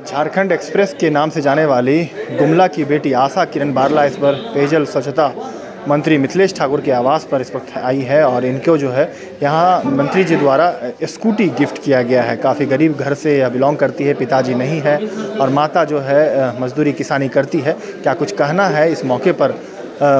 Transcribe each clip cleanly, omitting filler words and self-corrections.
Jharkhand express के नाम से जाने वाली गुमला की बेटी आशा किरण बारला इस पर पेयजल स्वच्छता मंत्री मिथिलेश ठाकुर के आवास पर इस वक्त आई है और इनको जो है यहाँ मंत्री जी द्वारा स्कूटी गिफ्ट किया गया है। काफ़ी गरीब घर से यह बिलोंग करती है, पिताजी नहीं है और माता जो है मजदूरी किसानी करती है। क्या कुछ कहना है इस मौके पर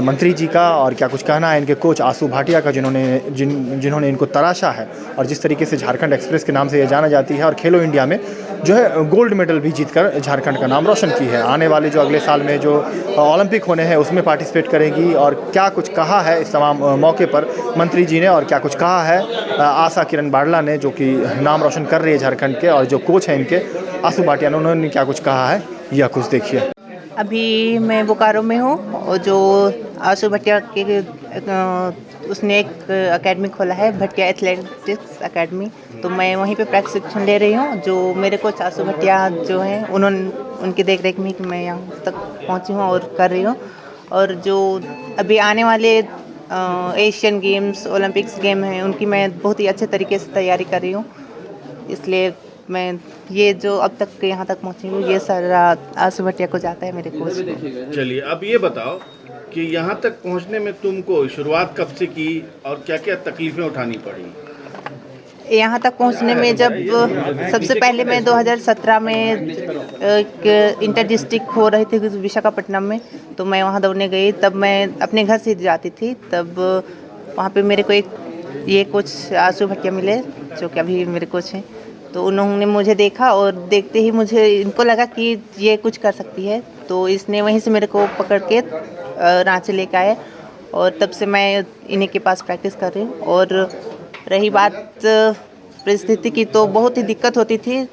मंत्री जी का और क्या कुछ कहना है इनके कोच आशु भाटिया का जिन्होंने इनको तराशा है और जिस तरीके से झारखंड एक्सप्रेस के नाम से ये जाना जाती है और खेलो इंडिया में जो है गोल्ड मेडल भी जीतकर झारखंड का नाम रोशन की है। आने वाले जो अगले साल में जो ओलंपिक होने हैं उसमें पार्टिसिपेट करेगी और क्या कुछ कहा है इस तमाम मौके पर मंत्री जी ने और क्या कुछ कहा है आशा किरण बारला ने जो कि नाम रोशन कर रही है झारखंड के, और जो कोच हैं इनके आशु भाटिया ने, उन्होंने क्या कुछ कहा है यह कुछ देखिए। अभी मैं बोकारो में हूँ और जो आशु भटिया के उसने एक एकेडमी खोला है, भटिया एथलेटिक्स एकेडमी, तो मैं वहीं पे प्रशिक्षण ले रही हूँ। जो मेरे कोच आशु भटिया जो हैं उनकी देख रेख में मैं यहाँ तक पहुँची हूँ और कर रही हूँ। और जो अभी आने वाले एशियन गेम्स, ओलंपिक्स गेम हैं, उनकी मैं बहुत ही अच्छे तरीके से तैयारी कर रही हूँ। इसलिए मैं ये जो अब तक यहाँ तक पहुँची हूँ ये सारा आशु भटिया को जाता है, मेरे कोच को। चलिए अब ये बताओ कि यहाँ तक पहुँचने में तुमको शुरुआत कब से की और क्या क्या तकलीफें उठानी पड़ी? यहाँ तक पहुँचने में जब सबसे पहले मैं 2017 में एक इंटर डिस्ट्रिक्ट हो रही थी विशाखापट्टनम में, तो मैं वहाँ दौड़ने गई। तब मैं अपने घर से जाती थी, तब वहाँ पे मेरे को एक ये कोच आशु भटिया मिले जो कि अभी मेरे कोच हैं। तो उन्होंने मुझे देखा और देखते ही मुझे इनको लगा कि ये कुछ कर सकती है, तो इसने वहीं से मेरे को पकड़ के रांची लेकर आए और तब से मैं इन्हीं के पास प्रैक्टिस कर रही हूँ। और रही बात परिस्थिति की, तो बहुत ही दिक्कत होती थी,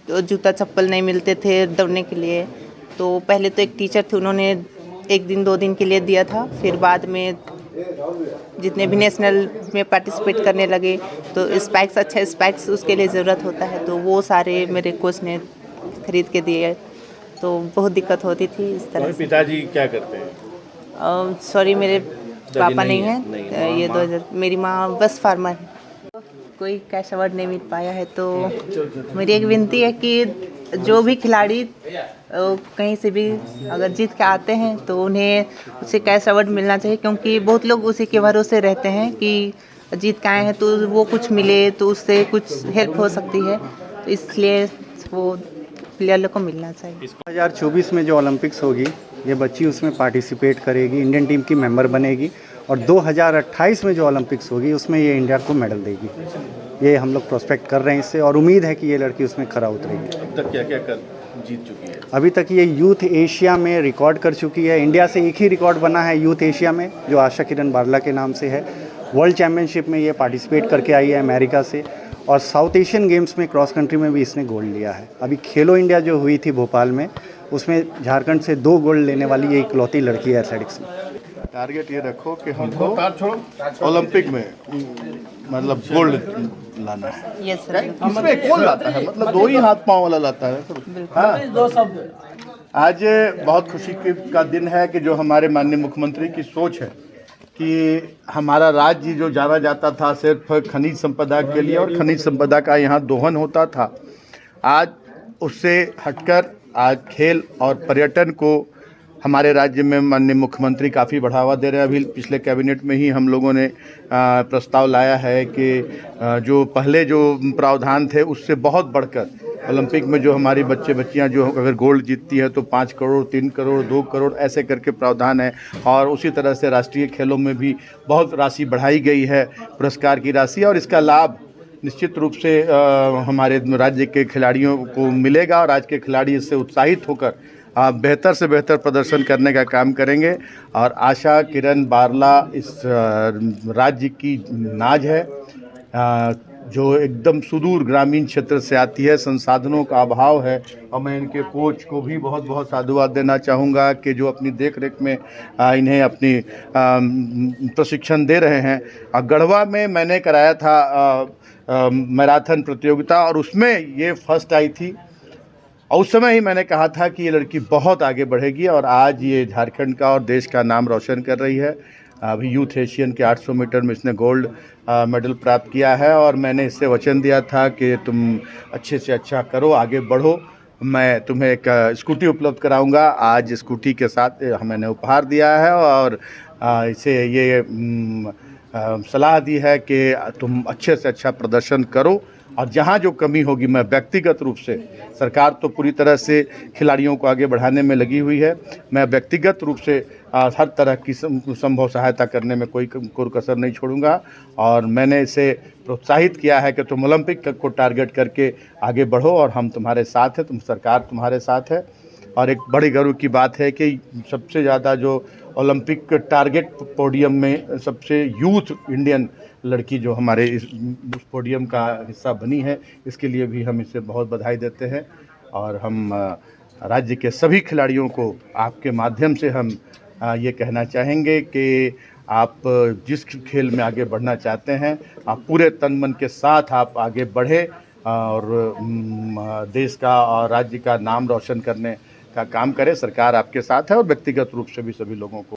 तो जूता चप्पल नहीं मिलते थे दौड़ने के लिए। तो पहले तो एक टीचर थे, उन्होंने एक दिन 2 दिन के लिए दिया था, फिर बाद में जितने भी नेशनल में पार्टिसिपेट करने लगे तो स्पाइक्स, अच्छा स्पाइक्स उसके लिए ज़रूरत होता है, तो वो सारे मेरे कोच ने खरीद के दिए। तो बहुत दिक्कत होती थी इस तरह से। पिताजी क्या करते हैं? सॉरी, मेरे पापा नहीं हैं। ये 2000 मेरी माँ बस फार्मर है। कोई कैश अवार्ड नहीं मिल पाया है, तो मेरी एक विनती है कि जो भी खिलाड़ी कहीं से भी अगर जीत के आते हैं तो उन्हें उसे कैश अवार्ड मिलना चाहिए, क्योंकि बहुत लोग उसी के भरोसे रहते हैं कि जीत के आए हैं तो वो कुछ मिले तो उससे कुछ हेल्प हो सकती है, तो इसलिए वो प्लेयर को मिलना चाहिए। 2024 में जो ओलंपिक्स होगी ये बच्ची उसमें पार्टिसिपेट करेगी, इंडियन टीम की मेंबर बनेगी और 2028 में जो ओलंपिक्स होगी उसमें ये इंडिया को मेडल देगी। ये हम लोग प्रोस्पेक्ट कर रहे हैं इससे और उम्मीद है कि ये लड़की उसमें खरा उतरेगी। अब तक क्या क्या कर जीत चुकी है? अभी तक ये यूथ एशिया में रिकॉर्ड कर चुकी है। इंडिया से एक ही रिकॉर्ड बना है यूथ एशिया में, जो आशा किरण बारला के नाम से है। वर्ल्ड चैम्पियनशिप में ये पार्टिसिपेट करके आई है अमेरिका से, और साउथ एशियन गेम्स में क्रॉस कंट्री में भी इसने गोल्ड लिया है। अभी खेलो इंडिया जो हुई थी भोपाल में, उसमें झारखंड से 2 गोल्ड लेने वाली ये इकलौती लड़की है एथलेटिक्स में। टारगेट ये रखो कि हमको ओलंपिक में मतलब गोल्ड लाना है। Yes sir. इसमें कौन लाता है? मतलब 2 ही हाथ पांव वाला लाता है। हाँ। आज बहुत खुशी का दिन है कि जो हमारे माननीय मुख्यमंत्री की सोच है कि हमारा राज्य जो जाना जाता था सिर्फ खनिज संपदा के लिए और खनिज संपदा का यहाँ दोहन होता था, आज उससे हटकर आज खेल और पर्यटन को हमारे राज्य में माननीय मुख्यमंत्री काफ़ी बढ़ावा दे रहे हैं। अभी पिछले कैबिनेट में ही हम लोगों ने प्रस्ताव लाया है कि जो पहले जो प्रावधान थे उससे बहुत बढ़कर ओलंपिक में जो हमारी बच्चियां जो अगर गोल्ड जीतती है तो 5 करोड़, 3 करोड़, 2 करोड़ ऐसे करके प्रावधान है। और उसी तरह से राष्ट्रीय खेलों में भी बहुत राशि बढ़ाई गई है, पुरस्कार की राशि, और इसका लाभ निश्चित रूप से हमारे राज्य के खिलाड़ियों को मिलेगा और आज के खिलाड़ी इससे उत्साहित होकर बेहतर से बेहतर प्रदर्शन करने का काम करेंगे। और आशा किरण बारला इस राज्य की नाज है, जो एकदम सुदूर ग्रामीण क्षेत्र से आती है, संसाधनों का अभाव है। और मैं इनके कोच को भी बहुत बहुत साधुवाद देना चाहूँगा कि जो अपनी देख रेख में इन्हें अपनी प्रशिक्षण दे रहे हैं। गढ़वा में मैंने कराया था मैराथन प्रतियोगिता और उसमें ये फर्स्ट आई थी, और उस समय ही मैंने कहा था कि ये लड़की बहुत आगे बढ़ेगी और आज ये झारखंड का और देश का नाम रोशन कर रही है। अभी यूथ एशियन के 800 मीटर में इसने गोल्ड मेडल प्राप्त किया है और मैंने इससे वचन दिया था कि तुम अच्छे से अच्छा करो, आगे बढ़ो मैं तुम्हें एक स्कूटी उपलब्ध कराऊंगा। आज स्कूटी के साथ मैंने उपहार दिया है और इसे ये सलाह दी है कि तुम अच्छे से अच्छा प्रदर्शन करो और जहाँ जो कमी होगी, मैं व्यक्तिगत रूप से, सरकार तो पूरी तरह से खिलाड़ियों को आगे बढ़ाने में लगी हुई है, मैं व्यक्तिगत रूप से हर तरह की संभव सहायता करने में कोई कसर नहीं छोड़ूंगा। और मैंने इसे प्रोत्साहित किया है कि तुम ओलंपिक को टारगेट करके आगे बढ़ो और हम तुम्हारे साथ हैं, सरकार तुम्हारे साथ है। और एक बड़ी गर्व की बात है कि सबसे ज़्यादा जो ओलंपिक टारगेट पोडियम में सबसे यूथ इंडियन लड़की जो हमारे इस पोडियम का हिस्सा बनी है, इसके लिए भी हम इसे बहुत बधाई देते हैं। और हम राज्य के सभी खिलाड़ियों को आपके माध्यम से हम ये कहना चाहेंगे कि आप जिस खेल में आगे बढ़ना चाहते हैं, आप पूरे तन मन के साथ आप आगे बढ़े और देश का और राज्य का नाम रोशन करने का काम करें। सरकार आपके साथ है और व्यक्तिगत रूप से भी सभी लोगों को